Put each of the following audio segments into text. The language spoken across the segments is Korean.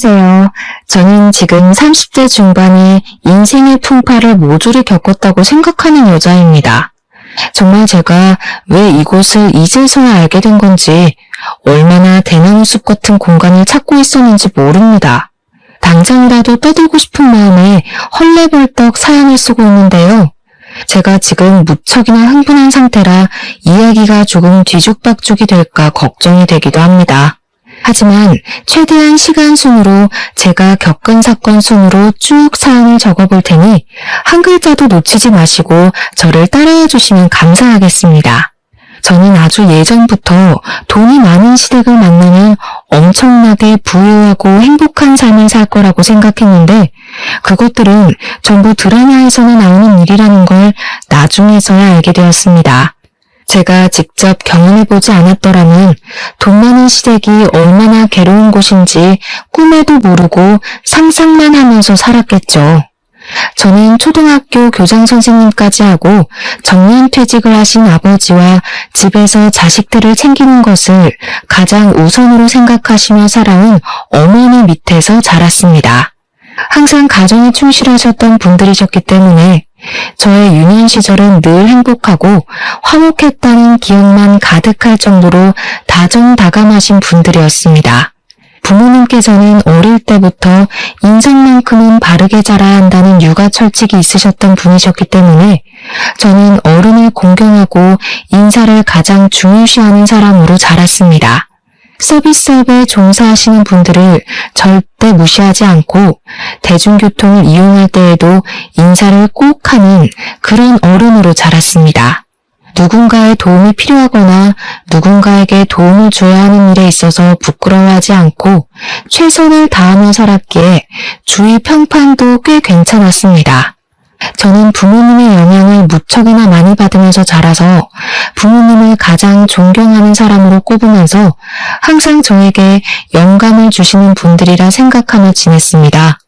안녕하세요. 저는 지금 30대 중반에 인생의 풍파를 모조리 겪었다고 생각하는 여자입니다. 정말 제가 왜 이곳을 이제서야 알게 된 건지, 얼마나 대나무숲 같은 공간을 찾고 있었는지 모릅니다. 당장이라도 떠들고 싶은 마음에 헐레벌떡 사연을 쓰고 있는데요. 제가 지금 무척이나 흥분한 상태라 이야기가 조금 뒤죽박죽이 될까 걱정이 되기도 합니다. 하지만 최대한 시간 순으로 제가 겪은 사건 순으로 쭉 사연을 적어볼 테니 한 글자도 놓치지 마시고 저를 따라해 주시면 감사하겠습니다. 저는 아주 예전부터 돈이 많은 시댁을 만나면 엄청나게 부유하고 행복한 삶을 살 거라고 생각했는데 그것들은 전부 드라마에서나 나오는 일이라는 걸 나중에서야 알게 되었습니다. 제가 직접 경험해보지 않았더라면 돈 많은 시댁이 얼마나 괴로운 곳인지 꿈에도 모르고 상상만 하면서 살았겠죠. 저는 초등학교 교장 선생님까지 하고 정년퇴직을 하신 아버지와 집에서 자식들을 챙기는 것을 가장 우선으로 생각하시며 살아온 어머니 밑에서 자랐습니다. 항상 가정에 충실하셨던 분들이셨기 때문에 저의 유년 시절은 늘 행복하고 화목했다는 기억만 가득할 정도로 다정다감하신 분들이었습니다. 부모님께서는 어릴 때부터 인성만큼은 바르게 자라야 한다는 육아 철칙이 있으셨던 분이셨기 때문에 저는 어른을 공경하고 인사를 가장 중요시하는 사람으로 자랐습니다. 서비스업에 종사하시는 분들을 절대 무시하지 않고 대중교통을 이용할 때에도 인사를 꼭 하는 그런 어른으로 자랐습니다. 누군가의 도움이 필요하거나 누군가에게 도움을 줘야 하는 일에 있어서 부끄러워하지 않고 최선을 다하며 살았기에 주위 평판도 꽤 괜찮았습니다. 저는 부모님의 영향을 무척이나 많이 받으면서 자라서 부모님을 가장 존경하는 사람으로 꼽으면서 항상 저에게 영감을 주시는 분들이라 생각하며 지냈습니다.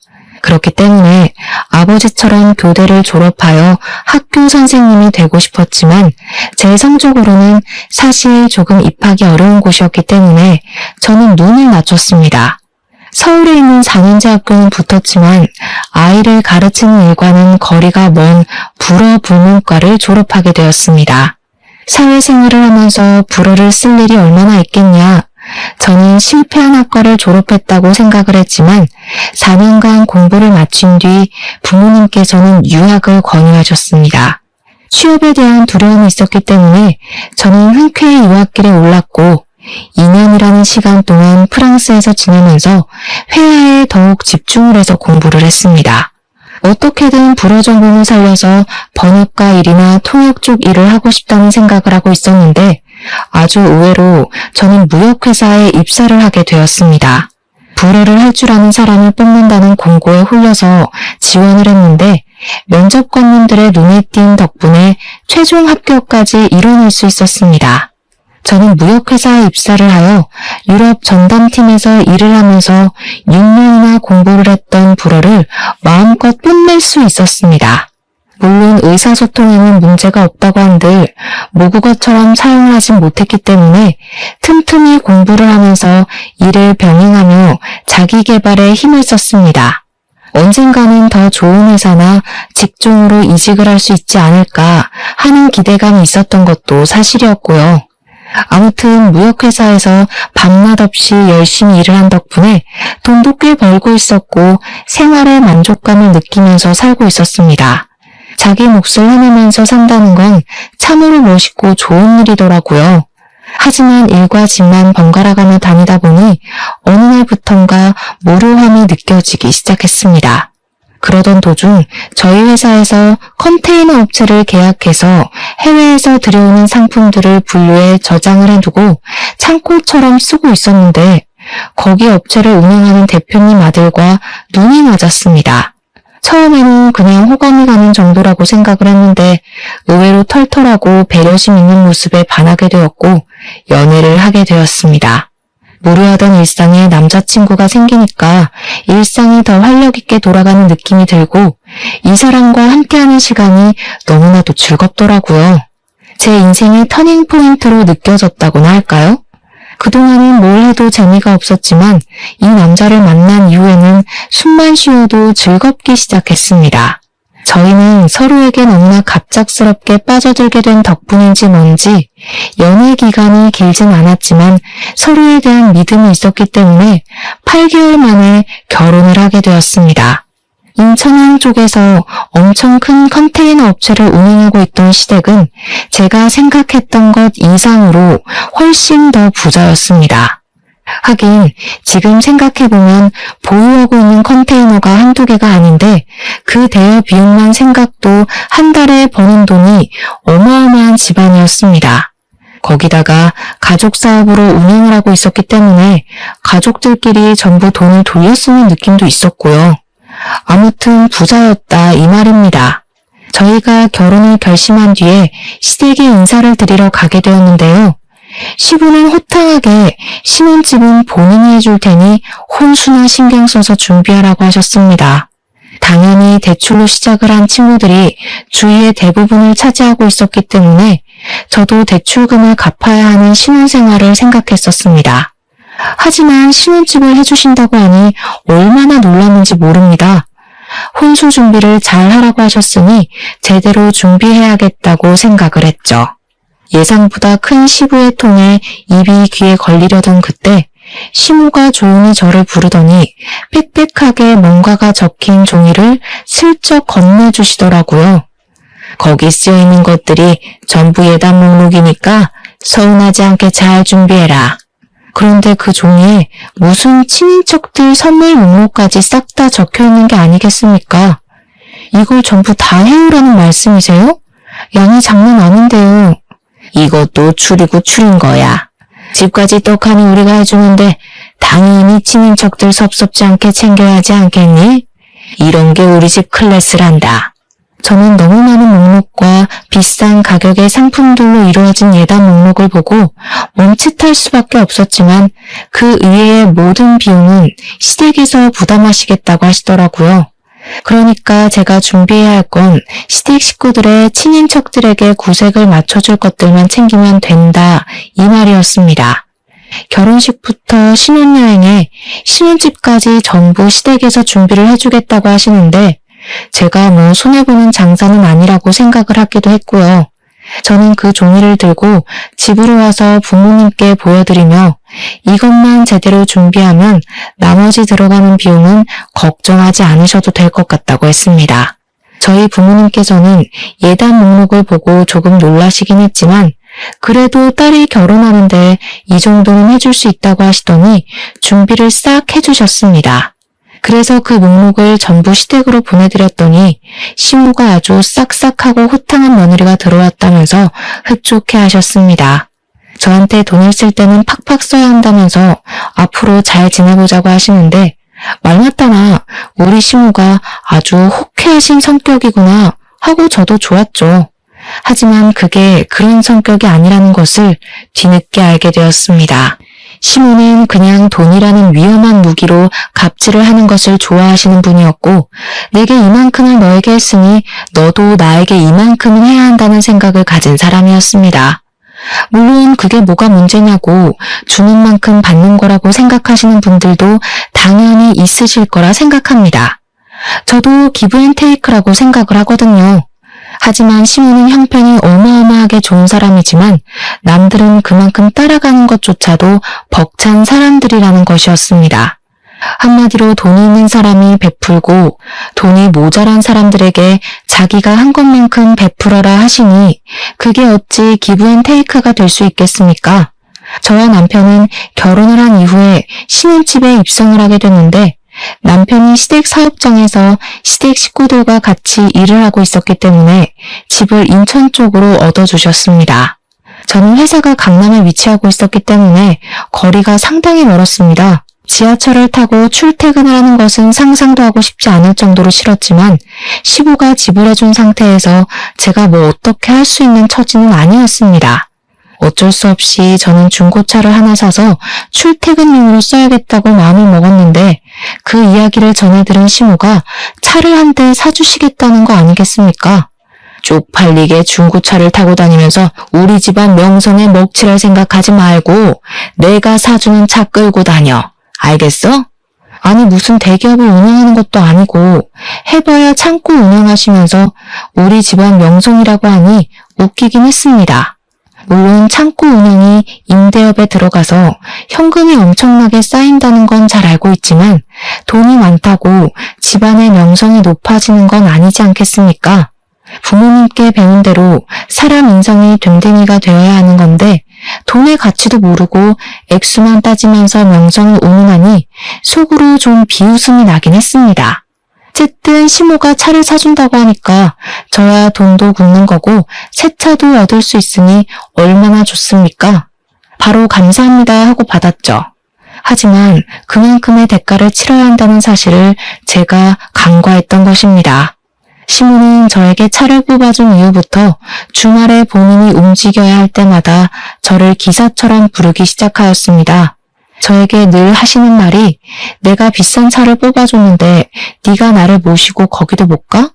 그렇기 때문에 아버지처럼 교대를 졸업하여 학교 선생님이 되고 싶었지만 제 성적으로는 사실 조금 입학이 어려운 곳이었기 때문에 저는 눈을 낮췄습니다. 서울에 있는 4년제 학교는 붙었지만 아이를 가르치는 일과는 거리가 먼 불어불문과를 졸업하게 되었습니다. 사회생활을 하면서 불어를 쓸 일이 얼마나 있겠냐. 저는 실패한 학과를 졸업했다고 생각을 했지만 4년간 공부를 마친 뒤 부모님께서는 유학을 권유하셨습니다. 취업에 대한 두려움이 있었기 때문에 저는 흔쾌히 유학길에 올랐고 2년이라는 시간 동안 프랑스에서 지내면서 회화에 더욱 집중을 해서 공부를 했습니다. 어떻게든 불어 전공을 살려서 번역가 일이나 통역 쪽 일을 하고 싶다는 생각을 하고 있었는데 아주 의외로 저는 무역회사에 입사를 하게 되었습니다. 불어를 할 줄 아는 사람을 뽑는다는 공고에 홀려서 지원을 했는데 면접관님들의 눈에 띈 덕분에 최종 합격까지 이뤄낼 수 있었습니다. 저는 무역회사에 입사를 하여 유럽 전담팀에서 일을 하면서 6년이나 공부를 했던 불어를 마음껏 뽐낼 수 있었습니다. 물론 의사소통에는 문제가 없다고 한들 모국어처럼 사용을 하진 못했기 때문에 틈틈이 공부를 하면서 일을 병행하며 자기 개발에 힘을 썼습니다. 언젠가는 더 좋은 회사나 직종으로 이직을 할 수 있지 않을까 하는 기대감이 있었던 것도 사실이었고요. 아무튼 무역회사에서 밤낮 없이 열심히 일을 한 덕분에 돈도 꽤 벌고 있었고 생활의 만족감을 느끼면서 살고 있었습니다. 자기 몫을 해내면서 산다는 건 참으로 멋있고 좋은 일이더라고요. 하지만 일과 집만 번갈아가며 다니다 보니 어느 날부턴가 무료함이 느껴지기 시작했습니다. 그러던 도중 저희 회사에서 컨테이너 업체를 계약해서 해외에서 들여오는 상품들을 분류해 저장을 해두고 창고처럼 쓰고 있었는데 거기 업체를 운영하는 대표님 아들과 눈이 맞았습니다. 처음에는 그냥 호감이 가는 정도라고 생각을 했는데 의외로 털털하고 배려심 있는 모습에 반하게 되었고 연애를 하게 되었습니다. 무료하던 일상에 남자친구가 생기니까 일상이 더 활력 있게 돌아가는 느낌이 들고 이 사람과 함께하는 시간이 너무나도 즐겁더라고요. 제 인생의 터닝 포인트로 느껴졌다고나 할까요? 그동안은 뭘 해도 재미가 없었지만 이 남자를 만난 이후에는 숨만 쉬어도 즐겁기 시작했습니다. 저희는 서로에게 너무나 갑작스럽게 빠져들게 된 덕분인지 뭔지 연애 기간이 길진 않았지만 서로에 대한 믿음이 있었기 때문에 8개월 만에 결혼을 하게 되었습니다. 인천항 쪽에서 엄청 큰 컨테이너 업체를 운영하고 있던 시댁은 제가 생각했던 것 이상으로 훨씬 더 부자였습니다. 하긴 지금 생각해보면 보유하고 있는 컨테이너가 한두 개가 아닌데 그 대여 비용만 생각도 한 달에 버는 돈이 어마어마한 집안이었습니다. 거기다가 가족 사업으로 운영을 하고 있었기 때문에 가족들끼리 전부 돈을 돌려 쓰는 느낌도 있었고요. 아무튼 부자였다 이 말입니다. 저희가 결혼을 결심한 뒤에 시댁에 인사를 드리러 가게 되었는데요. 시부는 호탕하게 신혼집은 본인이 해줄 테니 혼수나 신경 써서 준비하라고 하셨습니다. 당연히 대출로 시작을 한 친구들이 주위의 대부분을 차지하고 있었기 때문에 저도 대출금을 갚아야 하는 신혼생활을 생각했었습니다. 하지만 신혼집을 해주신다고 하니 얼마나 놀랐는지 모릅니다. 혼수 준비를 잘 하라고 하셨으니 제대로 준비해야겠다고 생각을 했죠. 예상보다 큰 시부의 톤에 입이 귀에 걸리려던 그때 시모가 조용히 저를 부르더니 빽빽하게 뭔가가 적힌 종이를 슬쩍 건네주시더라고요. 거기 쓰여있는 것들이 전부 예단 목록이니까 서운하지 않게 잘 준비해라. 그런데 그 종이에 무슨 친인척들 선물 목록까지 싹 다 적혀있는 게 아니겠습니까? 이걸 전부 다 해오라는 말씀이세요? 양이 장난 아닌데요. 이것도 추리고 추린 거야. 집까지 떡하니 우리가 해주는데 당연히 친인척들 섭섭지 않게 챙겨야 하지 않겠니? 이런 게 우리 집 클래스란다. 저는 너무 많은 목록과 비싼 가격의 상품들로 이루어진 예단 목록을 보고 멈칫할 수밖에 없었지만 그 이외의 모든 비용은 시댁에서 부담하시겠다고 하시더라고요. 그러니까 제가 준비해야 할 건 시댁 식구들의 친인척들에게 구색을 맞춰줄 것들만 챙기면 된다 이 말이었습니다. 결혼식부터 신혼여행에 신혼집까지 전부 시댁에서 준비를 해주겠다고 하시는데 제가 뭐 손해보는 장사는 아니라고 생각을 하기도 했고요. 저는 그 종이를 들고 집으로 와서 부모님께 보여드리며 이것만 제대로 준비하면 나머지 들어가는 비용은 걱정하지 않으셔도 될 것 같다고 했습니다. 저희 부모님께서는 예단 목록을 보고 조금 놀라시긴 했지만 그래도 딸이 결혼하는데 이 정도는 해줄 수 있다고 하시더니 준비를 싹 해주셨습니다. 그래서 그 목록을 전부 시댁으로 보내드렸더니 시모가 아주 싹싹하고 호탕한 며느리가 들어왔다면서 흡족해 하셨습니다. 저한테 돈을 쓸 때는 팍팍 써야 한다면서 앞으로 잘 지내보자고 하시는데 말마따나 우리 시모가 아주 호쾌하신 성격이구나 하고 저도 좋았죠. 하지만 그게 그런 성격이 아니라는 것을 뒤늦게 알게 되었습니다. 시모는 그냥 돈이라는 위험한 무기로 갑질을 하는 것을 좋아하시는 분이었고 내게 이만큼을 너에게 했으니 너도 나에게 이만큼은 해야 한다는 생각을 가진 사람이었습니다. 물론 그게 뭐가 문제냐고 주는 만큼 받는 거라고 생각하시는 분들도 당연히 있으실 거라 생각합니다. 저도 기브앤테이크라고 생각을 하거든요. 하지만 시모는 형편이 어마어마하게 좋은 사람이지만 남들은 그만큼 따라가는 것조차도 벅찬 사람들이라는 것이었습니다. 한마디로 돈이 있는 사람이 베풀고 돈이 모자란 사람들에게 자기가 한 것만큼 베풀어라 하시니 그게 어찌 기브앤테이크가 될 수 있겠습니까? 저와 남편은 결혼을 한 이후에 신혼집에 입성을 하게 됐는데 남편이 시댁 사업장에서 시댁 식구들과 같이 일을 하고 있었기 때문에 집을 인천 쪽으로 얻어주셨습니다. 저는 회사가 강남에 위치하고 있었기 때문에 거리가 상당히 멀었습니다. 지하철을 타고 출퇴근을 하는 것은 상상도 하고 싶지 않을 정도로 싫었지만 시부가 지불해준 상태에서 제가 뭐 어떻게 할 수 있는 처지는 아니었습니다. 어쩔 수 없이 저는 중고차를 하나 사서 출퇴근용으로 써야겠다고 마음을 먹었는데 그 이야기를 전해 들은 시모가 차를 한 대 사주시겠다는 거 아니겠습니까? 쪽팔리게 중고차를 타고 다니면서 우리 집안 명성에 먹칠할 생각하지 말고 내가 사주는 차 끌고 다녀. 알겠어? 아니 무슨 대기업을 운영하는 것도 아니고 해봐야 창고 운영하시면서 우리 집안 명성이라고 하니 웃기긴 했습니다. 물론 창고 운영이 임대업에 들어가서 현금이 엄청나게 쌓인다는 건 잘 알고 있지만 돈이 많다고 집안의 명성이 높아지는 건 아니지 않겠습니까? 부모님께 배운 대로 사람 인성이 됨됨이가 되어야 하는 건데 돈의 가치도 모르고 액수만 따지면서 명성을 운운하니 속으로 좀 비웃음이 나긴 했습니다. 어쨌든 시모가 차를 사준다고 하니까 저야 돈도 굽는 거고 새 차도 얻을 수 있으니 얼마나 좋습니까? 바로 감사합니다 하고 받았죠. 하지만 그만큼의 대가를 치러야 한다는 사실을 제가 간과했던 것입니다. 시모는 저에게 차를 뽑아준 이후부터 주말에 본인이 움직여야 할 때마다 저를 기사처럼 부르기 시작하였습니다. 저에게 늘 하시는 말이 내가 비싼 차를 뽑아줬는데 네가 나를 모시고 거기도 못 가?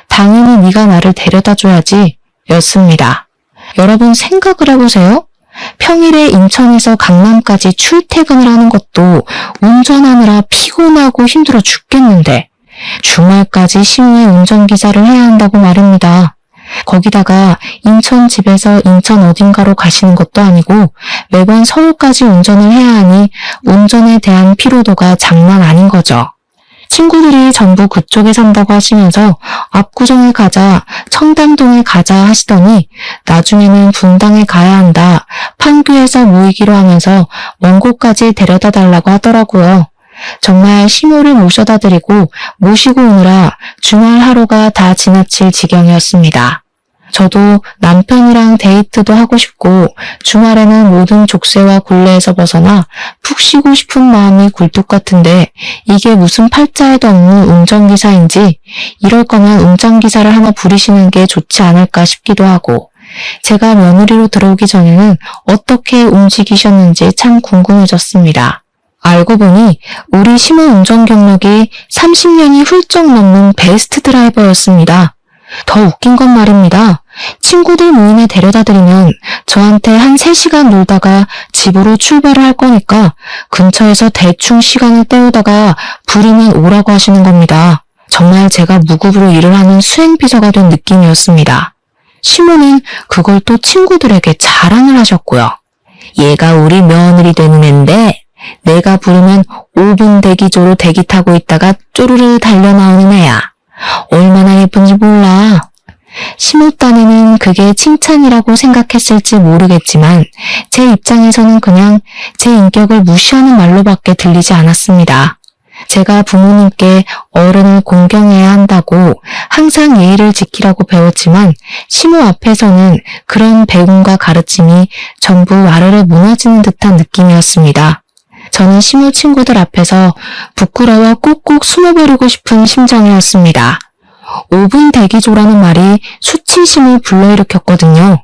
당연히 네가 나를 데려다 줘야지 였습니다. 여러분 생각을 해보세요. 평일에 인천에서 강남까지 출퇴근을 하는 것도 운전하느라 피곤하고 힘들어 죽겠는데 주말까지 시무의 운전기사를 해야 한다고 말입니다. 거기다가 인천 집에서 인천 어딘가로 가시는 것도 아니고 매번 서울까지 운전을 해야 하니 운전에 대한 피로도가 장난 아닌 거죠. 친구들이 전부 그쪽에 산다고 하시면서 압구정에 가자, 청담동에 가자 하시더니 나중에는 분당에 가야 한다, 판교에서 모이기로 하면서 먼 곳까지 데려다 달라고 하더라고요. 정말 시모를 모셔다 드리고 모시고 오느라 주말 하루가 다 지나칠 지경이었습니다. 저도 남편이랑 데이트도 하고 싶고 주말에는 모든 족쇄와 굴레에서 벗어나 푹 쉬고 싶은 마음이 굴뚝 같은데 이게 무슨 팔자에도 없는 운전기사인지 이럴 거면 운전기사를 하나 부리시는 게 좋지 않을까 싶기도 하고 제가 며느리로 들어오기 전에는 어떻게 움직이셨는지 참 궁금해졌습니다. 알고 보니 우리 시모 운전 경력이 30년이 훌쩍 넘는 베스트 드라이버였습니다. 더 웃긴 건 말입니다. 친구들 모임에 데려다 드리면 저한테 한 3시간 놀다가 집으로 출발을 할 거니까 근처에서 대충 시간을 때우다가 부르면 오라고 하시는 겁니다. 정말 제가 무급으로 일을 하는 수행비서가 된 느낌이었습니다. 시모는 그걸 또 친구들에게 자랑을 하셨고요. 얘가 우리 며느리 되는 앤데 내가 부르면 5분 대기조로 대기 타고 있다가 쪼르르 달려 나오는 애야. 얼마나 예쁜지 몰라. 시모 딴에는 그게 칭찬이라고 생각했을지 모르겠지만 제 입장에서는 그냥 제 인격을 무시하는 말로밖에 들리지 않았습니다. 제가 부모님께 어른을 공경해야 한다고 항상 예의를 지키라고 배웠지만 시모 앞에서는 그런 배움과 가르침이 전부 와르르 무너지는 듯한 느낌이었습니다. 저는 시모 친구들 앞에서 부끄러워 꼭꼭 숨어버리고 싶은 심정이었습니다. 5분 대기조라는 말이 수치심을 불러일으켰거든요.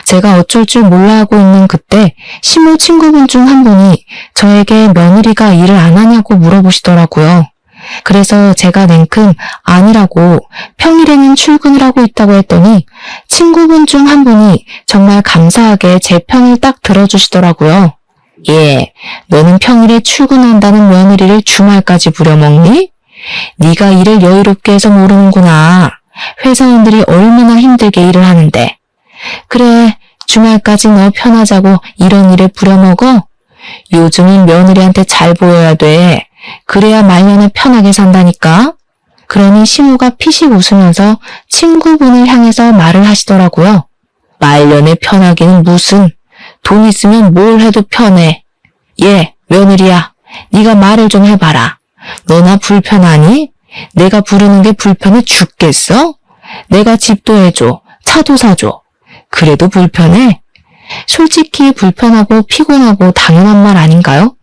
제가 어쩔 줄 몰라 하고 있는 그때 시모 친구분 중 한 분이 저에게 며느리가 일을 안 하냐고 물어보시더라고요. 그래서 제가 냉큼 아니라고 평일에는 출근을 하고 있다고 했더니 친구분 중 한 분이 정말 감사하게 제 편을 딱 들어주시더라고요. 예, 너는 평일에 출근한다는 며느리를 주말까지 부려먹니? 네가 일을 여유롭게 해서 모르는구나. 회사원들이 얼마나 힘들게 일을 하는데. 그래, 주말까지 너 편하자고 이런 일에 부려먹어? 요즘은 며느리한테 잘 보여야 돼. 그래야 말년에 편하게 산다니까. 그러니 시모가 피식 웃으면서 친구분을 향해서 말을 하시더라고요. 말년에 편하기는 무슨. 돈 있으면 뭘 해도 편해. 예, 며느리야. 네가 말을 좀 해봐라. 너나 불편하니? 내가 부르는 게 불편해 죽겠어? 내가 집도 해줘. 차도 사줘. 그래도 불편해? 솔직히 불편하고 피곤하고 당연한 말 아닌가요?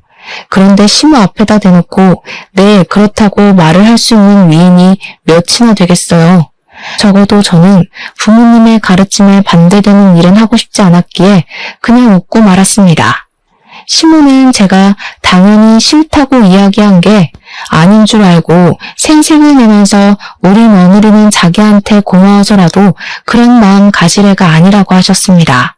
그런데 시모 앞에다 대놓고 네, 그렇다고 말을 할 수 있는 위인이 몇이나 되겠어요. 적어도 저는 부모님의 가르침에 반대되는 일은 하고 싶지 않았기에 그냥 웃고 말았습니다. 시모는 제가 당연히 싫다고 이야기한 게 아닌 줄 알고 생색을 내면서 우리 며느리는 자기한테 고마워서라도 그런 마음 가질 애가 아니라고 하셨습니다.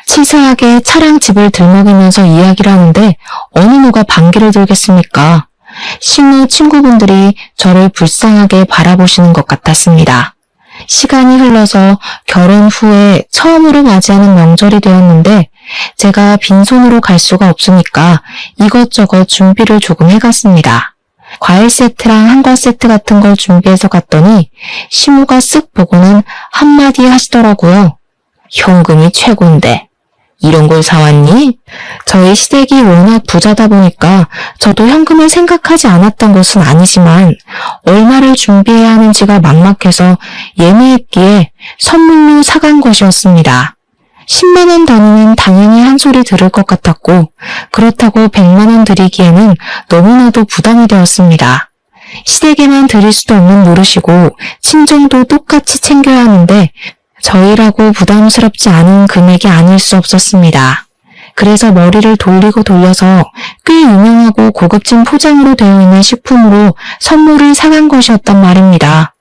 치사하게 차랑 집을 들먹이면서 이야기를 하는데 어느 누가 반기를 들겠습니까? 시모 친구분들이 저를 불쌍하게 바라보시는 것 같았습니다. 시간이 흘러서 결혼 후에 처음으로 맞이하는 명절이 되었는데 제가 빈손으로 갈 수가 없으니까 이것저것 준비를 조금 해갔습니다. 과일 세트랑 한과 세트 같은 걸 준비해서 갔더니 시모가 쓱 보고는 한마디 하시더라고요. 현금이 최고인데 이런 걸 사왔니? 저희 시댁이 워낙 부자다 보니까 저도 현금을 생각하지 않았던 것은 아니지만 얼마를 준비해야 하는지가 막막해서 예매했기에 선물로 사간 것이었습니다. 10만 원 단위는 당연히 한 소리 들을 것 같았고 그렇다고 100만 원 드리기에는 너무나도 부담이 되었습니다. 시댁에만 드릴 수도 없는 노릇이고 친정도 똑같이 챙겨야 하는데 저희라고 부담스럽지 않은 금액이 아닐 수 없었습니다. 그래서 머리를 돌리고 돌려서 꽤 유명하고 고급진 포장으로 되어 있는 식품으로 선물을 사간 것이었단 말입니다.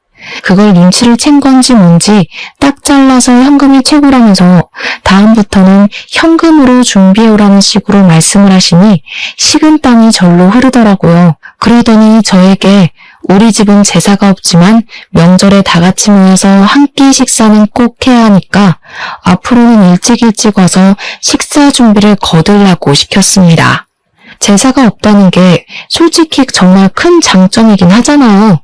그걸 눈치를 챈 건지 뭔지 딱 잘라서 현금이 최고라면서 다음부터는 현금으로 준비해오라는 식으로 말씀을 하시니 식은땀이 절로 흐르더라고요. 그러더니 저에게 우리 집은 제사가 없지만 명절에 다 같이 모여서 한 끼 식사는 꼭 해야 하니까 앞으로는 일찍 와서 식사 준비를 거들라고 시켰습니다. 제사가 없다는 게 솔직히 정말 큰 장점이긴 하잖아요.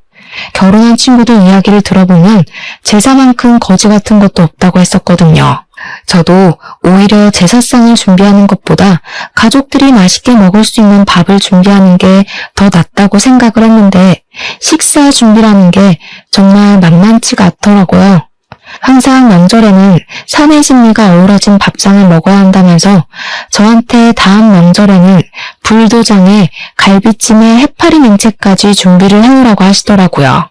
결혼한 친구들 이야기를 들어보면 제사만큼 거지 같은 것도 없다고 했었거든요. 저도 오히려 제사상을 준비하는 것보다 가족들이 맛있게 먹을 수 있는 밥을 준비하는 게 더 낫다고 생각을 했는데 식사 준비라는 게 정말 만만치가 않더라고요. 항상 명절에는 사내 진미가 어우러진 밥상을 먹어야 한다면서 저한테 다음 명절에는 불도장에 갈비찜에 해파리 냉채까지 준비를 해오라고 하시더라고요.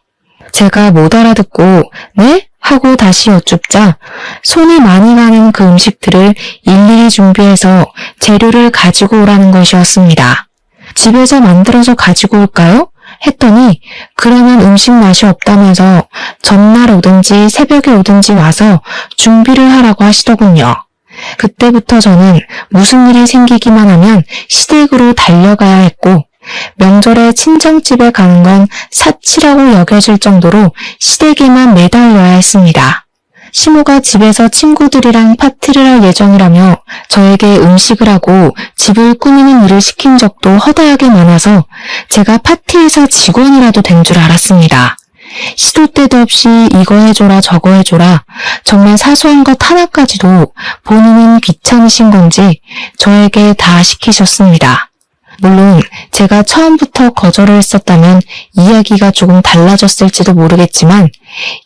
제가 못 알아듣고 네? 하고 다시 여쭙자 손이 많이 가는 그 음식들을 일일이 준비해서 재료를 가지고 오라는 것이었습니다. 집에서 만들어서 가지고 올까요? 했더니 그러면 음식 맛이 없다면서 전날 오든지 새벽에 오든지 와서 준비를 하라고 하시더군요. 그때부터 저는 무슨 일이 생기기만 하면 시댁으로 달려가야 했고 명절에 친정집에 가는 건 사치라고 여겨질 정도로 시댁에만 매달려야 했습니다. 시모가 집에서 친구들이랑 파티를 할 예정이라며 저에게 음식을 하고 집을 꾸미는 일을 시킨 적도 허다하게 많아서 제가 파티에서 직원이라도 된 줄 알았습니다. 시도 때도 없이 이거 해줘라 저거 해줘라 정말 사소한 것 하나까지도 본인은 귀찮으신 건지 저에게 다 시키셨습니다. 물론 제가 처음부터 거절을 했었다면 이야기가 조금 달라졌을지도 모르겠지만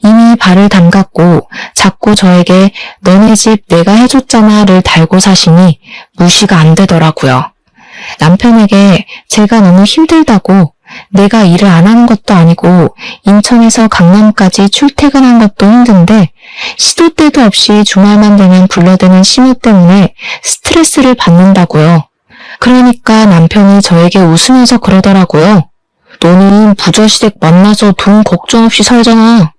이미 발을 담갔고 자꾸 저에게 너네 집 내가 해줬잖아를 달고 사시니 무시가 안 되더라고요. 남편에게 제가 너무 힘들다고 내가 일을 안 하는 것도 아니고 인천에서 강남까지 출퇴근한 것도 힘든데 시도 때도 없이 주말만 되면 불러대는 시모 때문에 스트레스를 받는다고요. 그러니까 남편이 저에게 웃으면서 그러더라고요. 너는 부자시댁 만나서 돈 걱정 없이 살잖아.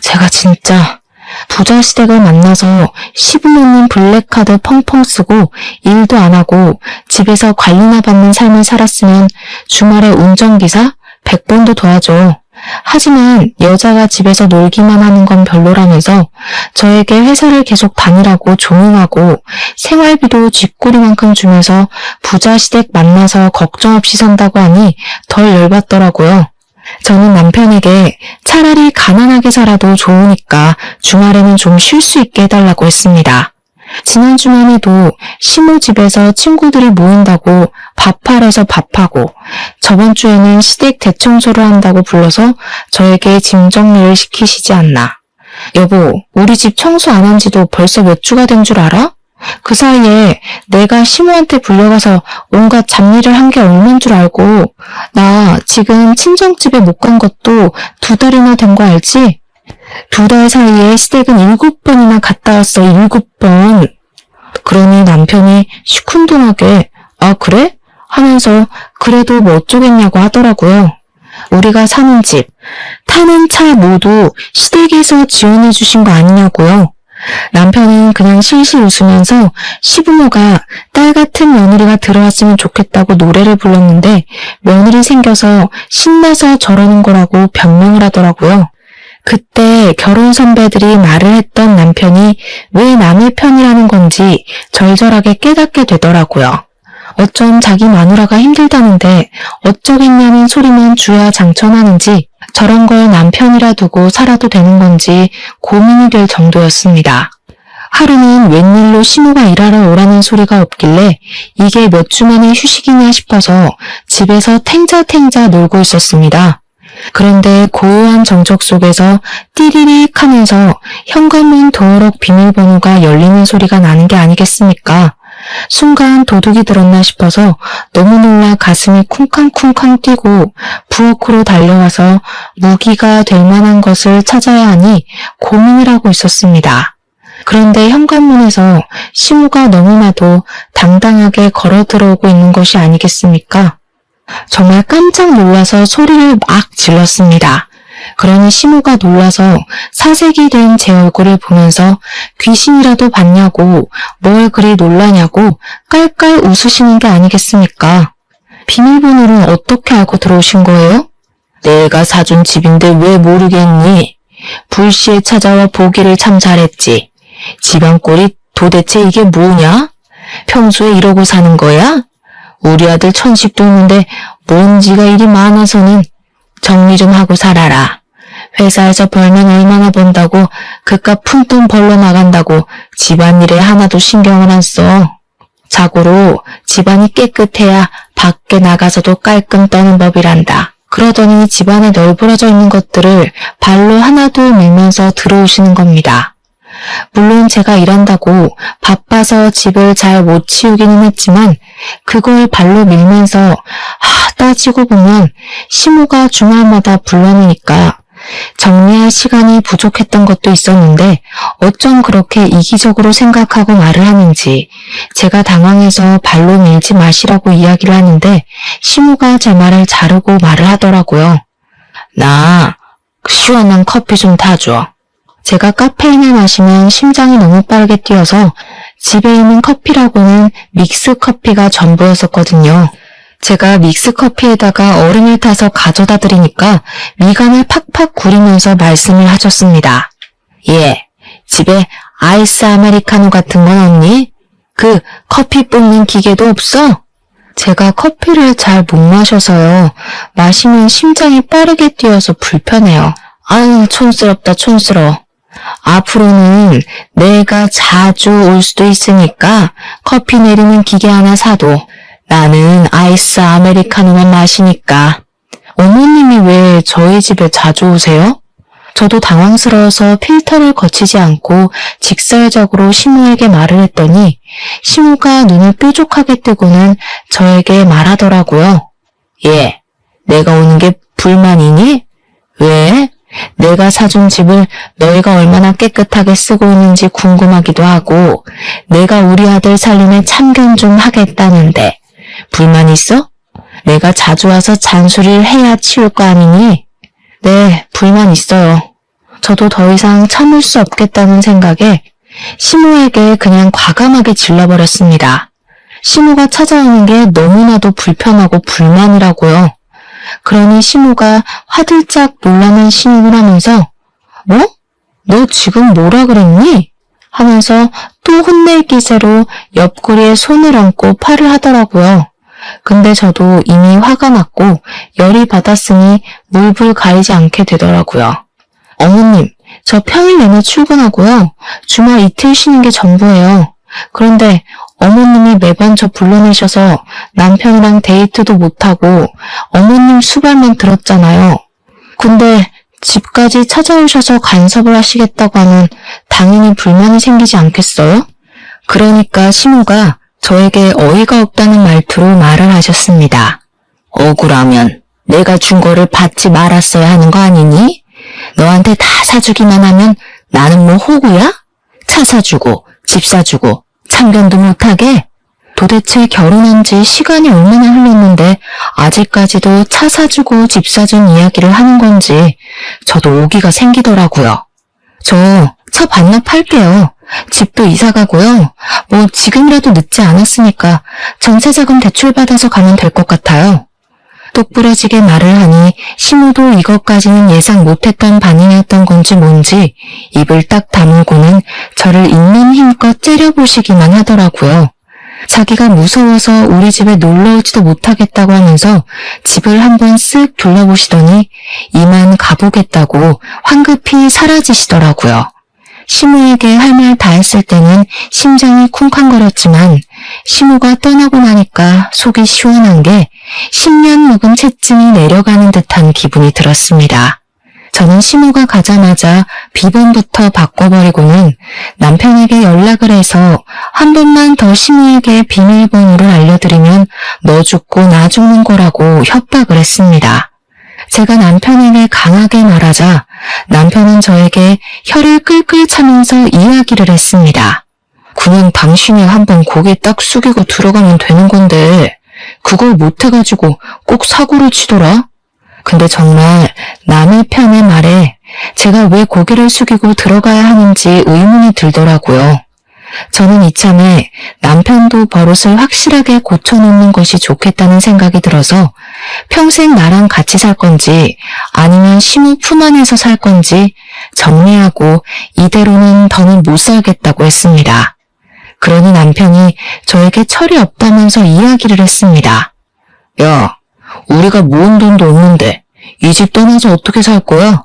제가 진짜 부자시댁을 만나서 시부모님 블랙카드 펑펑 쓰고 일도 안 하고 집에서 관리나 받는 삶을 살았으면 주말에 운전기사 100번도 더 하죠. 하지만 여자가 집에서 놀기만 하는 건 별로라면서 저에게 회사를 계속 다니라고 조응하고 생활비도 쥐꼬리만큼 주면서 부자시댁 만나서 걱정 없이 산다고 하니 덜 열받더라고요. 저는 남편에게 차라리 가난하게 살아도 좋으니까 주말에는 좀 쉴 수 있게 해달라고 했습니다. 지난 주말에도 시모 집에서 친구들이 모인다고 밥하래서 밥하고 저번 주에는 시댁 대청소를 한다고 불러서 저에게 짐 정리를 시키시지 않나. 여보, 우리 집 청소 안 한 지도 벌써 몇 주가 된 줄 알아? 그 사이에 내가 시모한테 불려가서 온갖 잡일을 한 게 얼만 줄 알고 나 지금 친정집에 못 간 것도 2달이나 된 거 알지? 2달 사이에 시댁은 7번이나 갔다 왔어. 7번. 그러니 남편이 시큰둥하게 아, 그래? 하면서 그래도 뭐 어쩌겠냐고 하더라고요. 우리가 사는 집, 타는 차 모두 시댁에서 지원해 주신 거 아니냐고요. 남편은 그냥 실실 웃으면서 시부모가 딸 같은 며느리가 들어왔으면 좋겠다고 노래를 불렀는데 며느리 생겨서 신나서 저러는 거라고 변명을 하더라고요. 그때 결혼 선배들이 말을 했던 남편이 왜 남의 편이라는 건지 절절하게 깨닫게 되더라고요. 어쩜 자기 마누라가 힘들다는데 어쩌겠냐는 소리만 주야장천하는지 저런 걸 남편이라 두고 살아도 되는 건지 고민이 될 정도였습니다. 하루는 웬일로 시모가 일하러 오라는 소리가 없길래 이게 몇 주 만의 휴식이냐 싶어서 집에서 탱자탱자 놀고 있었습니다. 그런데 고요한 정적 속에서 띠리릭 하면서 현관문 도어록 비밀번호가 열리는 소리가 나는 게 아니겠습니까? 순간 도둑이 들었나 싶어서 너무 놀라 가슴이 쿵쾅쿵쾅 뛰고 부엌으로 달려와서 무기가 될 만한 것을 찾아야 하니 고민을 하고 있었습니다. 그런데 현관문에서 시모가 너무나도 당당하게 걸어 들어오고 있는 것이 아니겠습니까? 정말 깜짝 놀라서 소리를 막 질렀습니다. 그러니 시모가 놀라서 사색이 된 제 얼굴을 보면서 귀신이라도 봤냐고 뭘 그리 놀라냐고 깔깔 웃으시는 게 아니겠습니까? 비밀번호를 어떻게 알고 들어오신 거예요? 내가 사준 집인데 왜 모르겠니? 불시에 찾아와 보기를 참 잘했지. 집안 꼴이 도대체 이게 뭐냐? 평소에 이러고 사는 거야? 우리 아들 천식도 있는데 뭔지가 일이 많아서는 정리 좀 하고 살아라. 회사에서 벌면 얼마나 번다고 그깟 푼돈 벌러 나간다고 집안일에 하나도 신경을 안 써. 자고로 집안이 깨끗해야 밖에 나가서도 깔끔 떠는 법이란다. 그러더니 집안에 널브러져 있는 것들을 발로 하나도 밀면서 들어오시는 겁니다. 물론 제가 일한다고 바빠서 집을 잘 못 치우기는 했지만 그걸 발로 밀면서 따지고 보면 시모가 주말마다 불러내니까 정리할 시간이 부족했던 것도 있었는데 어쩜 그렇게 이기적으로 생각하고 말을 하는지 제가 당황해서 발로 밀지 마시라고 이야기를 하는데 시모가 제 말을 자르고 말을 하더라고요. 나 시원한 커피 좀 타줘. 제가 카페인을 마시면 심장이 너무 빠르게 뛰어서 집에 있는 커피라고는 믹스커피가 전부였었거든요. 제가 믹스커피에다가 얼음을 타서 가져다 드리니까 미간을 팍팍 구리면서 말씀을 하셨습니다. 예, 집에 아이스 아메리카노 같은 건 없니? 그 커피 뽑는 기계도 없어? 제가 커피를 잘 못 마셔서요. 마시면 심장이 빠르게 뛰어서 불편해요. 아유, 촌스럽다, 촌스러워. 앞으로는 내가 자주 올 수도 있으니까 커피 내리는 기계 하나 사도 나는 아이스 아메리카노만 마시니까. 어머님이 왜 저희 집에 자주 오세요? 저도 당황스러워서 필터를 거치지 않고 직설적으로 시모에게 말을 했더니 시모가 눈을 뾰족하게 뜨고는 저에게 말하더라고요. 예, 내가 오는 게 불만이니? 왜? 내가 사준 집을 너희가 얼마나 깨끗하게 쓰고 있는지 궁금하기도 하고 내가 우리 아들 살림에 참견 좀 하겠다는데 불만 있어? 내가 자주 와서 잔소리를 해야 치울 거 아니니? 네, 불만 있어요. 저도 더 이상 참을 수 없겠다는 생각에 시모에게 그냥 과감하게 질러버렸습니다. 시모가 찾아오는 게 너무나도 불편하고 불만이라고요. 그러니 시모가 화들짝 놀라는 신음을 하면서 뭐? 너 지금 뭐라 그랬니? 하면서 또 혼낼 기세로 옆구리에 손을 얹고 팔을 하더라고요. 근데 저도 이미 화가 났고 열이 받았으니 물불 가리지 않게 되더라고요. 어머님, 저 평일 내내 출근하고요. 주말 이틀 쉬는 게 전부예요. 그런데 어머님이 매번 저 불러내셔서 남편이랑 데이트도 못하고 어머님 수발만 들었잖아요. 근데 집까지 찾아오셔서 간섭을 하시겠다고 하면 당연히 불만이 생기지 않겠어요? 그러니까 시모가 저에게 어이가 없다는 말투로 말을 하셨습니다. 억울하면 내가 준 거를 받지 말았어야 하는 거 아니니? 너한테 다 사주기만 하면 나는 뭐 호구야? 차 사주고 집 사주고 참견도 못하게? 도대체 결혼한 지 시간이 얼마나 흘렀는데 아직까지도 차 사주고 집 사준 이야기를 하는 건지 저도 오기가 생기더라고요. 저 차 반납할게요. 집도 이사 가고요. 뭐 지금이라도 늦지 않았으니까 전세자금 대출받아서 가면 될 것 같아요. 똑부러지게 말을 하니 시모도 이것까지는 예상 못했던 반응이었던 건지 뭔지 입을 딱 다물고는 저를 있는 힘껏 째려보시기만 하더라고요. 자기가 무서워서 우리 집에 놀러 오지도 못하겠다고 하면서 집을 한번 쓱 둘러보시더니 이만 가보겠다고 황급히 사라지시더라고요. 시모에게 할 말 다 했을 때는 심장이 쿵쾅거렸지만 시모가 떠나고 나니까 속이 시원한 게 10년 묵은 채증이 내려가는 듯한 기분이 들었습니다. 저는 시모가 가자마자 비번부터 바꿔버리고는 남편에게 연락을 해서 한 번만 더 시모에게 비밀번호를 알려드리면 너 죽고 나 죽는 거라고 협박을 했습니다. 제가 남편에게 강하게 말하자 남편은 저에게 혀를 끌끌 차면서 이야기를 했습니다. 그냥 당신이 한번 고개 딱 숙이고 들어가면 되는 건데 그걸 못해가지고 꼭 사고를 치더라? 근데 정말 남의 편의 말에 제가 왜 고개를 숙이고 들어가야 하는지 의문이 들더라고요. 저는 이참에 남편도 버릇을 확실하게 고쳐놓는 것이 좋겠다는 생각이 들어서 평생 나랑 같이 살 건지 아니면 시모 품 안에서 살 건지 정리하고 이대로는 더는 못 살겠다고 했습니다. 그러니 남편이 저에게 철이 없다면서 이야기를 했습니다. 야, 우리가 모은 돈도 없는데 이 집 떠나서 어떻게 살 거야?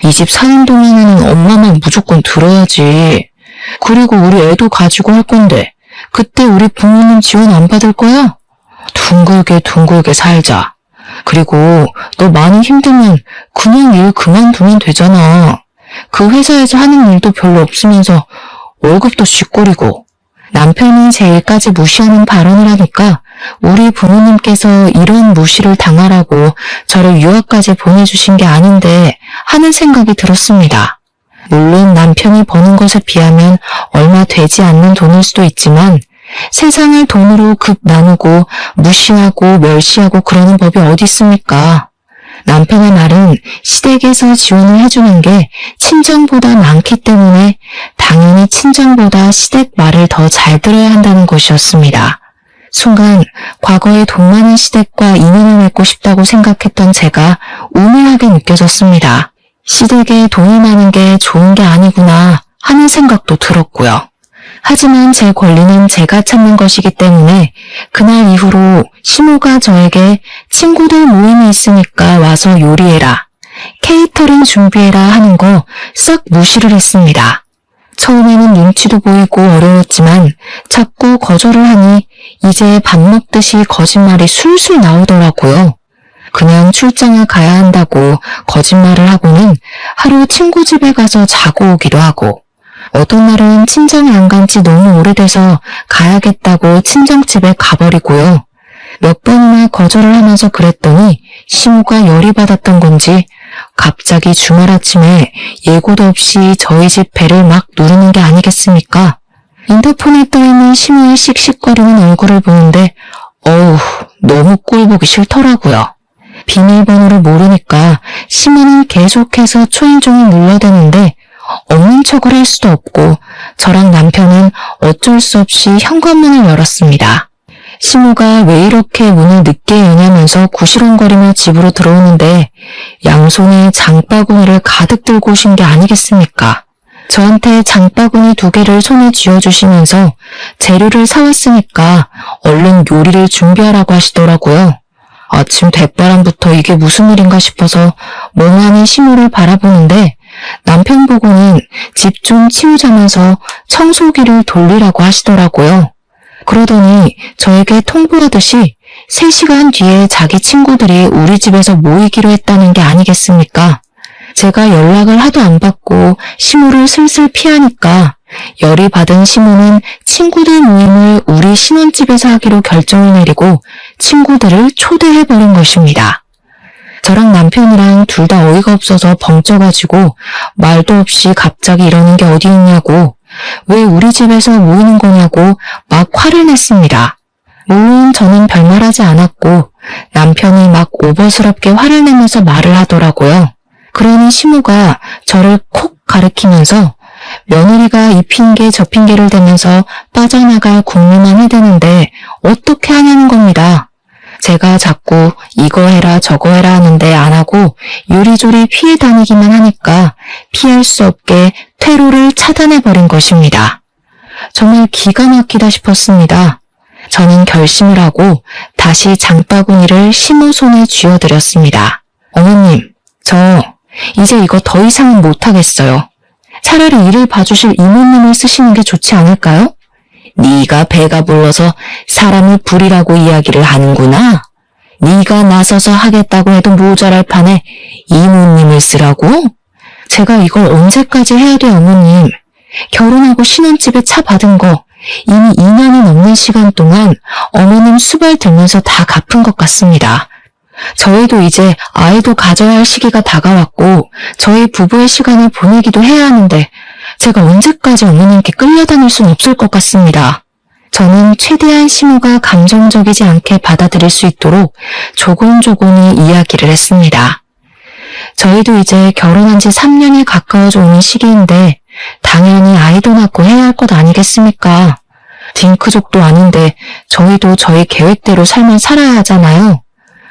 이 집 사는 동안에는 엄마만 무조건 들어야지. 그리고 우리 애도 가지고 할 건데 그때 우리 부모님 지원 안 받을 거야? 둥글게 살자. 그리고 너 많이 힘들면 그냥 일 그만두면 되잖아. 그 회사에서 하는 일도 별로 없으면서 월급도 쥐꼬리고. 남편이 제 일까지 무시하는 발언을 하니까 우리 부모님께서 이런 무시를 당하라고 저를 유학까지 보내주신 게 아닌데 하는 생각이 들었습니다. 물론 남편이 버는 것에 비하면 얼마 되지 않는 돈일 수도 있지만 세상을 돈으로 급 나누고 무시하고 멸시하고 그러는 법이 어디 있습니까? 남편의 말은 시댁에서 지원을 해주는 게 친정보다 많기 때문에 당연히 친정보다 시댁 말을 더 잘 들어야 한다는 것이었습니다. 순간 과거의 돈 많은 시댁과 인연을 맺고 싶다고 생각했던 제가 우매하게 느껴졌습니다. 시댁에 돈이 많은 게 좋은 게 아니구나 하는 생각도 들었고요. 하지만 제 권리는 제가 찾는 것이기 때문에 그날 이후로 시모가 저에게 친구들 모임이 있으니까 와서 요리해라, 케이터링 준비해라 하는 거 싹 무시를 했습니다. 처음에는 눈치도 보이고 어려웠지만 자꾸 거절을 하니 이제 밥 먹듯이 거짓말이 술술 나오더라고요. 그냥 출장을 가야 한다고 거짓말을 하고는 하루 친구 집에 가서 자고 오기도 하고 어떤 날은 친정에 안 간 지 너무 오래돼서 가야겠다고 친정집에 가버리고요. 몇 번이나 거절을 하면서 그랬더니 시모가 열이 받았던 건지 갑자기 주말 아침에 예고도 없이 저희 집 배를 막 누르는 게 아니겠습니까? 인터폰에 떠있는 시모의 씩씩거리는 얼굴을 보는데 어우, 너무 꼴보기 싫더라고요. 비밀번호를 모르니까 시모는 계속해서 초인종을 눌러대는데 없는 척을 할 수도 없고 저랑 남편은 어쩔 수 없이 현관문을 열었습니다. 시모가 왜 이렇게 문을 늦게 여냐면서 구시렁거리며 집으로 들어오는데 양손에 장바구니를 가득 들고 오신 게 아니겠습니까? 저한테 장바구니 2개를 손에 쥐어주시면서 재료를 사왔으니까 얼른 요리를 준비하라고 하시더라고요. 아침 대바람부터 이게 무슨 일인가 싶어서 멍하니 시모를 바라보는데 남편 보고는 집 좀 치우자면서 청소기를 돌리라고 하시더라고요. 그러더니 저에게 통보하듯이 3시간 뒤에 자기 친구들이 우리 집에서 모이기로 했다는 게 아니겠습니까? 제가 연락을 하도 안 받고 시모를 슬슬 피하니까 열이 받은 시모는 친구들 모임을 우리 신혼집에서 하기로 결정을 내리고 친구들을 초대해버린 것입니다. 저랑 남편이랑 둘 다 어이가 없어서 벙쪄가지고 말도 없이 갑자기 이러는 게 어디 있냐고, 왜 우리 집에서 모이는 거냐고 막 화를 냈습니다. 물론 저는 별말하지 않았고 남편이 막 오버스럽게 화를 내면서 말을 하더라고요. 그러니 시모가 저를 콕 가리키면서 며느리가 이 핑계 저 핑계를 대면서 빠져나갈 궁리만 해대는데 어떻게 하냐는 겁니다. 제가 자꾸 이거 해라 저거 해라 하는데 안 하고 요리조리 피해 다니기만 하니까 피할 수 없게 퇴로를 차단해버린 것입니다. 정말 기가 막히다 싶었습니다. 저는 결심을 하고 다시 장바구니를 시모 손에 쥐어드렸습니다. 어머님, 저 이제 이거 더 이상은 못하겠어요. 차라리 일을 봐주실 이모님을 쓰시는 게 좋지 않을까요? 네가 배가 불러서 사람을 부리라고 이야기를 하는구나. 네가 나서서 하겠다고 해도 모자랄 판에 이모님을 쓰라고? 제가 이걸 언제까지 해야 돼, 어머님? 결혼하고 신혼집에 차 받은 거 이미 2년이 넘는 시간 동안 어머님 수발 들면서 다 갚은 것 같습니다. 저희도 이제 아이도 가져야 할 시기가 다가왔고 저희 부부의 시간을 보내기도 해야 하는데 제가 언제까지 어머님께 끌려다닐 순 없을 것 같습니다. 저는 최대한 시모가 감정적이지 않게 받아들일 수 있도록 조곤조곤히 이야기를 했습니다. 저희도 이제 결혼한 지 3년이 가까워져 오는 시기인데 당연히 아이도 낳고 해야 할 것 아니겠습니까? 딩크족도 아닌데 저희도 저희 계획대로 삶을 살아야 하잖아요.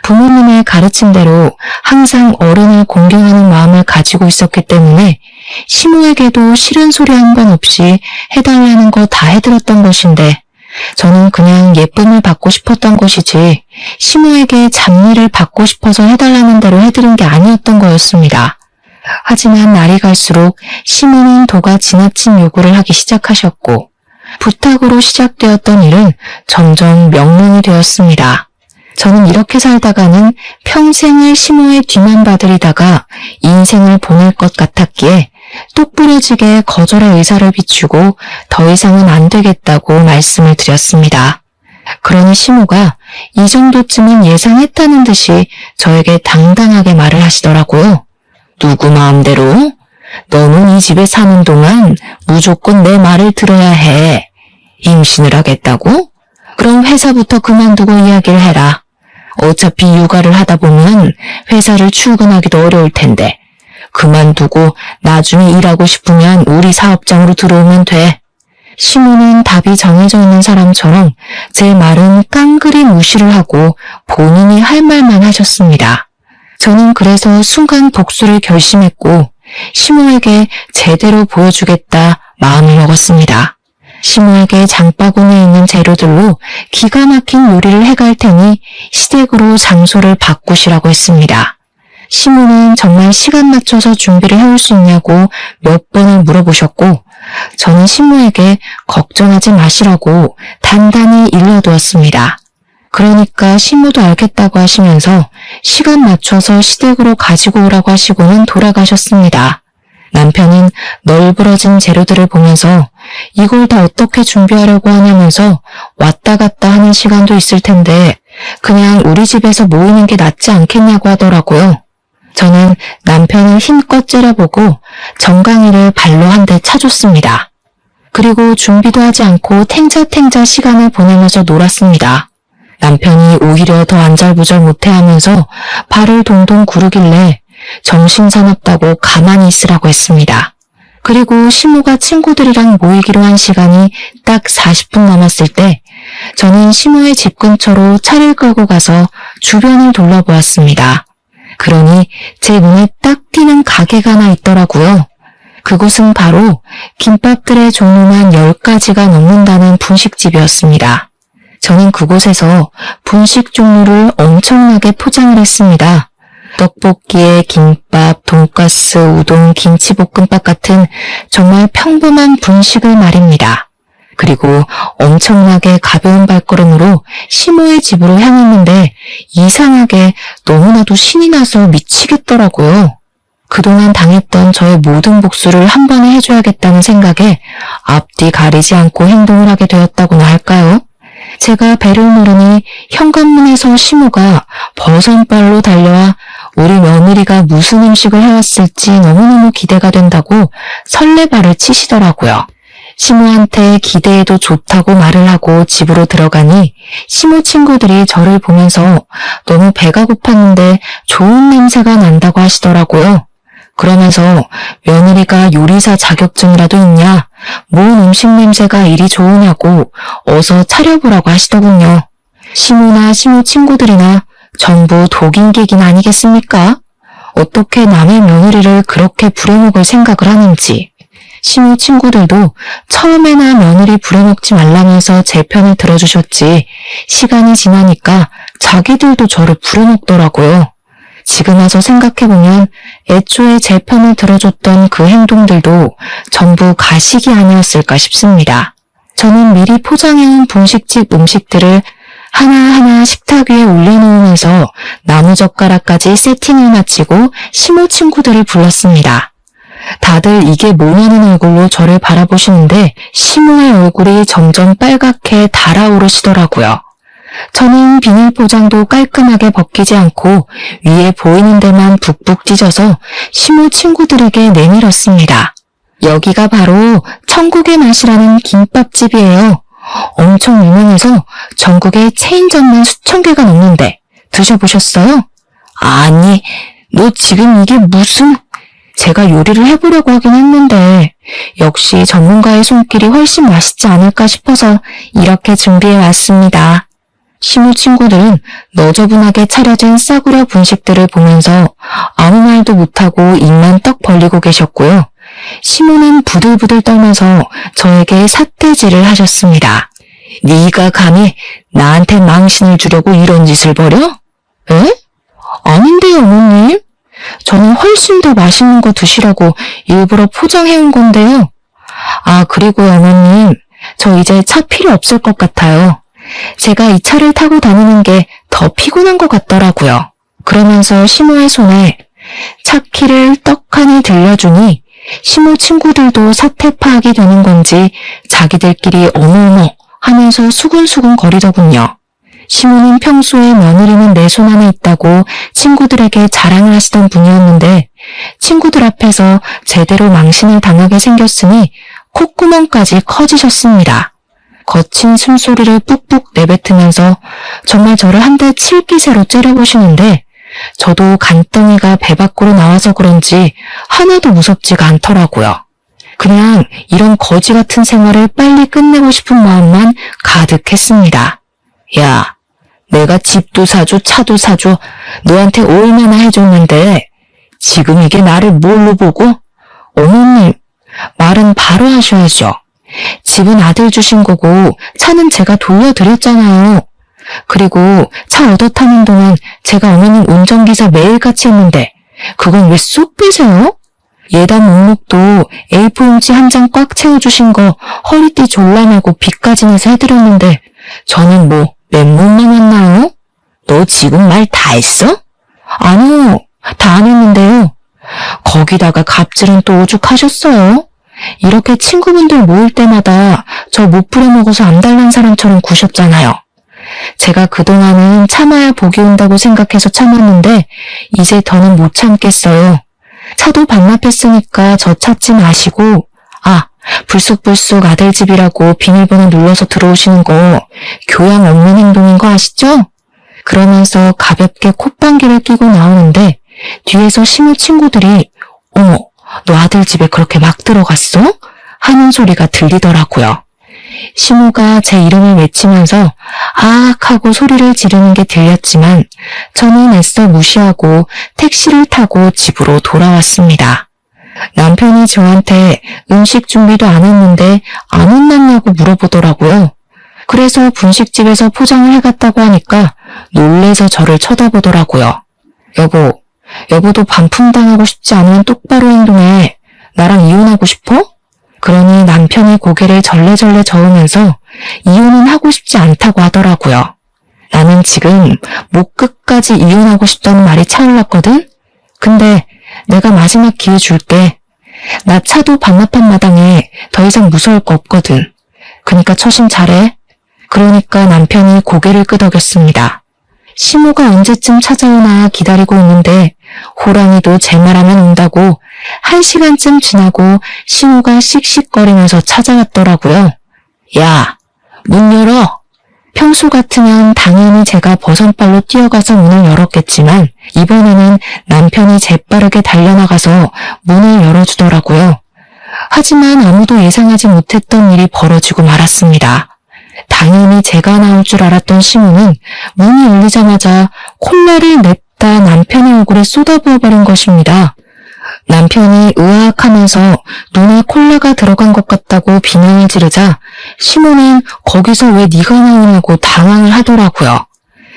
부모님의 가르침대로 항상 어른을 공경하는 마음을 가지고 있었기 때문에 시모에게도 싫은 소리 한 번 없이 해달라는 거 다 해드렸던 것인데 저는 그냥 예쁨을 받고 싶었던 것이지 시모에게 잡일을 받고 싶어서 해달라는 대로 해드린 게 아니었던 거였습니다. 하지만 날이 갈수록 시모는 도가 지나친 요구를 하기 시작하셨고 부탁으로 시작되었던 일은 점점 명령이 되었습니다. 저는 이렇게 살다가는 평생을 시모의 뒤만 봐드리다가 인생을 보낼 것 같았기에 똑부러지게 거절의 의사를 비추고 더 이상은 안 되겠다고 말씀을 드렸습니다. 그러니 시모가 이 정도쯤은 예상했다는 듯이 저에게 당당하게 말을 하시더라고요. 누구 마음대로? 너는 이 집에 사는 동안 무조건 내 말을 들어야 해. 임신을 하겠다고? 그럼 회사부터 그만두고 이야기를 해라. 어차피 육아를 하다 보면 회사를 출근하기도 어려울 텐데 그만두고 나중에 일하고 싶으면 우리 사업장으로 들어오면 돼. 시모는 답이 정해져 있는 사람처럼 제 말은 깡그리 무시를 하고 본인이 할 말만 하셨습니다. 저는 그래서 순간 복수를 결심했고 시모에게 제대로 보여주겠다 마음을 먹었습니다. 시모에게 장바구니에 있는 재료들로 기가 막힌 요리를 해갈 테니 시댁으로 장소를 바꾸시라고 했습니다. 시모는 정말 시간 맞춰서 준비를 해올 수 있냐고 몇 번을 물어보셨고 저는 시모에게 걱정하지 마시라고 단단히 일러두었습니다. 그러니까 시모도 알겠다고 하시면서 시간 맞춰서 시댁으로 가지고 오라고 하시고는 돌아가셨습니다. 남편은 널브러진 재료들을 보면서 이걸 다 어떻게 준비하려고 하냐면서 왔다 갔다 하는 시간도 있을 텐데 그냥 우리 집에서 모이는 게 낫지 않겠냐고 하더라고요. 저는 남편을 힘껏 째려보고 정강이를 발로 한 대 차줬습니다. 그리고 준비도 하지 않고 탱자탱자 시간을 보내면서 놀았습니다. 남편이 오히려 더 안절부절 못해하면서 발을 동동 구르길래 정신사납다고 가만히 있으라고 했습니다. 그리고 시모가 친구들이랑 모이기로 한 시간이 딱 40분 남았을 때 저는 시모의 집 근처로 차를 끌고 가서 주변을 둘러보았습니다. 그러니 제 눈에 딱 띄는 가게가 하나 있더라고요. 그곳은 바로 김밥들의 종류만 10가지가 넘는다는 분식집이었습니다. 저는 그곳에서 분식 종류를 엄청나게 포장을 했습니다. 떡볶이에 김밥, 돈가스, 우동, 김치볶음밥 같은 정말 평범한 분식을 말입니다. 그리고 엄청나게 가벼운 발걸음으로 시모의 집으로 향했는데 이상하게 너무나도 신이 나서 미치겠더라고요. 그동안 당했던 저의 모든 복수를 한 번에 해줘야겠다는 생각에 앞뒤 가리지 않고 행동을 하게 되었다고나 할까요? 제가 배를 누르니 현관문에서 시모가 버선발로 달려와 우리 며느리가 무슨 음식을 해왔을지 너무너무 기대가 된다고 설레발을 치시더라고요. 시모한테 기대해도 좋다고 말을 하고 집으로 들어가니 시모 친구들이 저를 보면서 너무 배가 고팠는데 좋은 냄새가 난다고 하시더라고요. 그러면서 며느리가 요리사 자격증이라도 있냐? 뭔 음식 냄새가 이리 좋으냐고 어서 차려보라고 하시더군요. 시모나 시모 친구들이나 전부 독인객인 아니겠습니까? 어떻게 남의 며느리를 그렇게 부려먹을 생각을 하는지. 시모 친구들도 처음에나 며느리 부려먹지 말라면서 제 편을 들어주셨지 시간이 지나니까 자기들도 저를 부려먹더라고요. 지금 와서 생각해보면 애초에 제 편을 들어줬던 그 행동들도 전부 가식이 아니었을까 싶습니다. 저는 미리 포장해온 분식집 음식들을 하나하나 식탁 위에 올려놓으면서 나무젓가락까지 세팅을 마치고 시모 친구들을 불렀습니다. 다들 이게 뭐냐는 얼굴로 저를 바라보시는데 시모의 얼굴이 점점 빨갛게 달아오르시더라고요. 저는 비닐 포장도 깔끔하게 벗기지 않고 위에 보이는 데만 북북 찢어서 시모 친구들에게 내밀었습니다. 여기가 바로 천국의 맛이라는 김밥집이에요. 엄청 유명해서 전국에 체인점만 수천 개가 넘는데 드셔보셨어요? 아니, 너 지금 이게 무슨... 제가 요리를 해보려고 하긴 했는데 역시 전문가의 손길이 훨씬 맛있지 않을까 싶어서 이렇게 준비해왔습니다. 시모 친구들은 너저분하게 차려진 싸구려 분식들을 보면서 아무 말도 못하고 입만 떡 벌리고 계셨고요. 시모는 부들부들 떨면서 저에게 삿대질을 하셨습니다. 네가 감히 나한테 망신을 주려고 이런 짓을 벌여? 에? 아닌데요, 어머님. 저는 훨씬 더 맛있는 거 드시라고 일부러 포장해온 건데요. 아, 그리고 어머님, 저 이제 차 필요 없을 것 같아요. 제가 이 차를 타고 다니는 게 더 피곤한 것 같더라고요. 그러면서 시모의 손에 차키를 떡하니 들려주니 시모 친구들도 사태 파악이 되는 건지 자기들끼리 어머어머 하면서 수근수근 거리더군요. 시모는 평소에 며느리는 내 손 안에 있다고 친구들에게 자랑을 하시던 분이었는데 친구들 앞에서 제대로 망신을 당하게 생겼으니 콧구멍까지 커지셨습니다. 거친 숨소리를 뿍뿍 내뱉으면서 정말 저를 한 대 칠 기세로 째려보시는데 저도 간덩이가 배 밖으로 나와서 그런지 하나도 무섭지가 않더라고요. 그냥 이런 거지 같은 생활을 빨리 끝내고 싶은 마음만 가득했습니다. 야, 내가 집도 사줘, 차도 사줘, 너한테 얼마나 해줬는데 지금 이게 나를 뭘로 보고? 어머님, 말은 바로 하셔야죠. 집은 아들 주신 거고 차는 제가 돌려드렸잖아요. 그리고 차 얻어 타는 동안 제가 어머님 운전기사 매일같이 했는데 그건 왜 쏙 빼세요? 예단 목록도 A4 용지 한 장 꽉 채워주신 거 허리띠 졸라매고 빚까지 내서 해드렸는데 저는 뭐 맨몸만 왔나요? 너 지금 말 다 했어? 아니요, 다 안 했는데요. 거기다가 갑질은 또 오죽하셨어요? 이렇게 친구분들 모일 때마다 저 못 부려먹어서 안달난 사람처럼 구셨잖아요. 제가 그동안은 참아야 복이 온다고 생각해서 참았는데 이제 더는 못 참겠어요. 차도 반납했으니까 저 찾지 마시고 불쑥불쑥 아들 집이라고 비밀번호 눌러서 들어오시는 거 교양 없는 행동인 거 아시죠? 그러면서 가볍게 콧방귀를 끼고 나오는데 뒤에서 시모 친구들이 어머, 너 아들 집에 그렇게 막 들어갔어? 하는 소리가 들리더라고요. 시모가 제 이름을 외치면서 아악 하고 소리를 지르는 게 들렸지만 저는 애써 무시하고 택시를 타고 집으로 돌아왔습니다. 남편이 저한테 음식 준비도 안 했는데 안 혼났냐고 물어보더라고요. 그래서 분식집에서 포장을 해갔다고 하니까 놀래서 저를 쳐다보더라고요. 여보도 반품당하고 싶지 않으면 똑바로 행동해. 나랑 이혼하고 싶어? 그러니 남편이 고개를 절레절레 저으면서 이혼은 하고 싶지 않다고 하더라고요. 나는 지금 목 끝까지 이혼하고 싶다는 말이 차올랐거든? 근데 내가 마지막 기회 줄게. 나 차도 반납한 마당에 더 이상 무서울 거 없거든. 그니까 처신 잘해. 그러니까 남편이 고개를 끄덕였습니다. 시모가 언제쯤 찾아오나 기다리고 있는데 호랑이도 제 말하면 온다고 1시간쯤 지나고 시모가 씩씩거리면서 찾아왔더라고요. 야, 문 열어. 평소 같으면 당연히 제가 버선발로 뛰어가서 문을 열었겠지만 이번에는 남편이 재빠르게 달려나가서 문을 열어주더라고요. 하지만 아무도 예상하지 못했던 일이 벌어지고 말았습니다. 당연히 제가 나올 줄 알았던 시모는 문이 열리자마자 콜라를 냅다 남편의 얼굴에 쏟아부어버린 것입니다. 남편이 으악하면서 눈에 콜라가 들어간 것 같다고 비명을 지르자 시모는 거기서 왜 네가 나오냐고 당황을 하더라고요.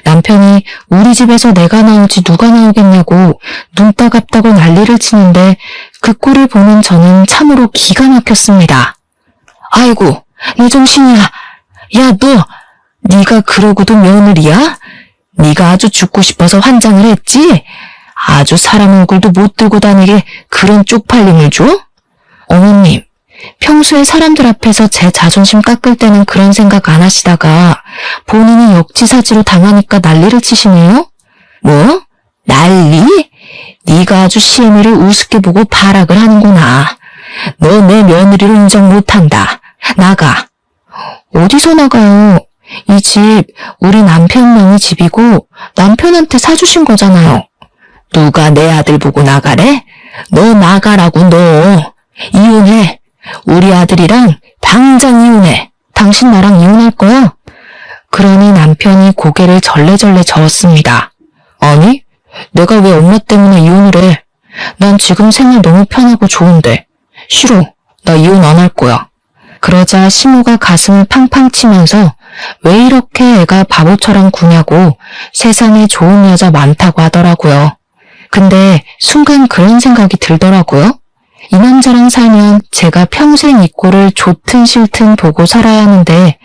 남편이 우리 집에서 내가 나오지 누가 나오겠냐고 눈 따갑다고 난리를 치는데 그 꼴을 보는 저는 참으로 기가 막혔습니다. 아이고, 내 정신이야. 야, 네가 그러고도 며느리야? 네가 아주 죽고 싶어서 환장을 했지? 아주 사람 얼굴도 못 들고 다니게 그런 쪽팔림을 줘? 어머님, 평소에 사람들 앞에서 제 자존심 깎을 때는 그런 생각 안 하시다가 본인이 역지사지로 당하니까 난리를 치시네요? 뭐? 난리? 네가 아주 시애미를 우습게 보고 발악을 하는구나. 너 내 며느리로 인정 못한다. 나가. 어디서 나가요? 이 집 우리 남편 명의 집이고 남편한테 사주신 거잖아요. 누가 내 아들 보고 나가래? 너 나가라고 너. 이혼해. 우리 아들이랑 당장 이혼해. 당신 나랑 이혼할 거야? 그러니 남편이 고개를 절레절레 저었습니다. 아니, 내가 왜 엄마 때문에 이혼을 해? 난 지금 생활 너무 편하고 좋은데. 싫어. 나 이혼 안 할 거야. 그러자 시모가 가슴을 팡팡 치면서 왜 이렇게 애가 바보처럼 구냐고 세상에 좋은 여자 많다고 하더라고요. 근데 순간 그런 생각이 들더라고요. 이 남자랑 살면 제가 평생 이 꼴을 좋든 싫든 보고 살아야 하는데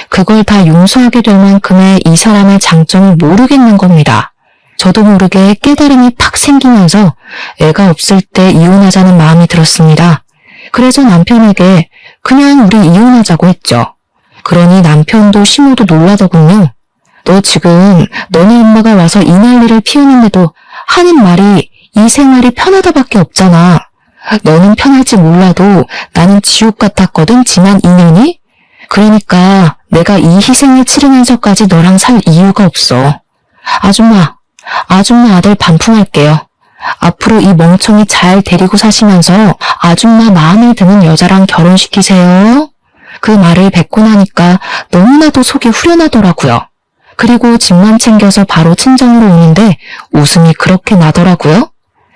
그걸 다 용서하게 될 만큼의 이 사람의 장점을 모르겠는 겁니다. 저도 모르게 깨달음이 팍 생기면서 애가 없을 때 이혼하자는 마음이 들었습니다. 그래서 남편에게 그냥 우리 이혼하자고 했죠. 그러니 남편도 시모도 놀라더군요. 너 지금 너네 엄마가 와서 이 난리를 피우는데도 하는 말이 이 생활이 편하다밖에 없잖아. 너는 편할지 몰라도 나는 지옥 같았거든 지난 2년이? 그러니까 내가 이 희생을 치르면서까지 너랑 살 이유가 없어. 아줌마 아들 반품할게요. 앞으로 이 멍청이 잘 데리고 사시면서 아줌마 마음에 드는 여자랑 결혼시키세요. 그 말을 뱉고 나니까 너무나도 속이 후련하더라고요. 그리고 집만 챙겨서 바로 친정으로 오는데 웃음이 그렇게 나더라고요.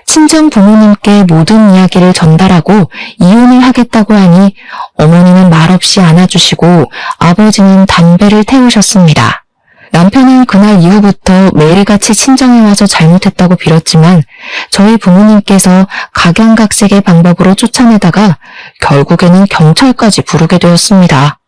친정 부모님께 모든 이야기를 전달하고 이혼을 하겠다고 하니 어머니는 말없이 안아주시고 아버지는 담배를 태우셨습니다. 남편은 그날 이후부터 매일같이 친정에 와서 잘못했다고 빌었지만 저희 부모님께서 각양각색의 방법으로 쫓아내다가 결국에는 경찰까지 부르게 되었습니다.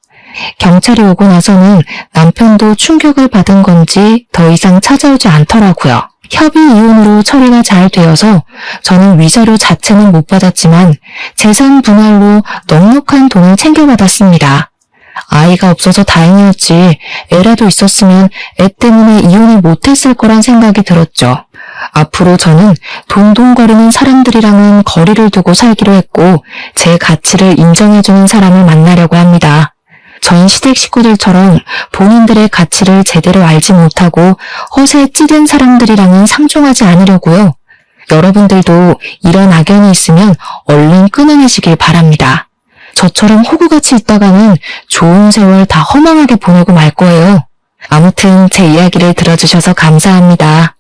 경찰이 오고 나서는 남편도 충격을 받은 건지 더 이상 찾아오지 않더라고요. 협의 이혼으로 처리가 잘 되어서 저는 위자료 자체는 못 받았지만 재산 분할로 넉넉한 돈을 챙겨받았습니다. 아이가 없어서 다행이었지 애라도 있었으면 애 때문에 이혼을 못했을 거란 생각이 들었죠. 앞으로 저는 동동거리는 사람들이랑은 거리를 두고 살기로 했고 제 가치를 인정해주는 사람을 만나려고 합니다. 전 시댁 식구들처럼 본인들의 가치를 제대로 알지 못하고 허세에 찌든 사람들이랑은 상종하지 않으려고요. 여러분들도 이런 악연이 있으면 얼른 끊어내시길 바랍니다. 저처럼 호구같이 있다가는 좋은 세월 다 허망하게 보내고 말 거예요. 아무튼 제 이야기를 들어주셔서 감사합니다.